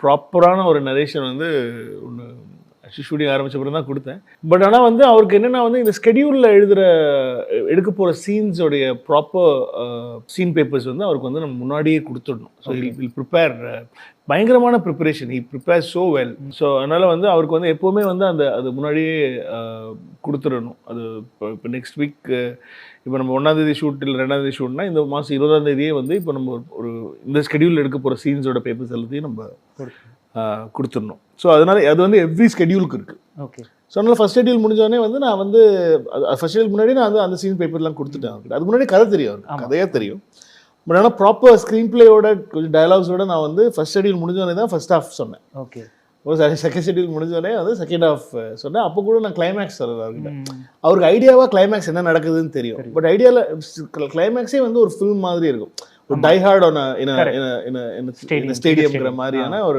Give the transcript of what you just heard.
ப்ராப்பரான ஒரு நரேஷன் வந்து ஒன்று ஷூட்டிங் ஆரம்பிச்ச பிறகு தான் கொடுத்தேன். பட் ஆனால் வந்து அவருக்கு என்னென்னா வந்து இந்த ஸ்கெடியூலில் எடுக்க போகிற சீன்ஸோடைய ப்ராப்பர் சீன் பேப்பர்ஸ் வந்து அவருக்கு வந்து நம்ம முன்னாடியே கொடுத்துடணும். ஸோ வில் ப்ரிப்பேர் பயங்கரமான preparation, he prepare so well. So அதனால் வந்து அவருக்கு வந்து எப்போவுமே வந்து அது முன்னாடியே கொடுத்துடணும். அது இப்போ நெக்ஸ்ட் வீக் இப்போ நம்ம 1ஆம் தேதி ஷூட் இல்லை 2ஆம் தேதி ஷூட்னா இந்த மாதம் 20ஆம் தேதியே வந்து இப்போ நம்ம ஒரு இந்த ஸ்கெடியூல் எடுக்க போகிற சீன்ஸோட பேப்பர்ஸ் எல்லாத்தையும் நம்ம கொடுத்துடணும். ஸோ அதனால் அது வந்து எவ்ரி ஸ்கெடியூலுக்கு இருக்குது. ஓகே. ஸோ அதனால் ஃபஸ்ட் ஷெடியூல் முடிஞ்சோடனே வந்து நான் வந்து ஃபஸ்ட் ஷெடியூல் முன்னாடி நான் வந்து அந்த சீன் பேப்பர்லாம் கொடுத்துட்டேன் அவருக்கு. அது முன்னாடி கதை தெரியும், அவருக்கு கதையாக தெரியும். பட் ஆனால் ப்ராப்பர் ஸ்க்ரீன் பிளேயோட கொஞ்சம் டயலாக்ஸோட நான் வந்து ஃபஸ்ட் ஷெடியூல் முடிஞ்சோடனே தான் ஃபஸ்ட் ஹாஃப் சொன்னேன். ஓகே. ஒரு செகண்ட் ஷெடியூல் முடிஞ்சோடனே வந்து செகண்ட் ஹாஃப் சொன்னேன். அப்போ கூட நான் கிளைமேக்ஸ் அவர்கிட்ட அவருக்கு ஐடியாவாக கிளைமேக்ஸ் என்ன நடக்குதுன்னு தெரியும். பட் ஐடியாவில் கிளைமேக்ஸே வந்து ஒரு ஃபில்ம் மாதிரி இருக்கும். ஒரு டை ஹார்ட் ஆன் ஸ்டேடியம்ங்கிற மாதிரியான ஒரு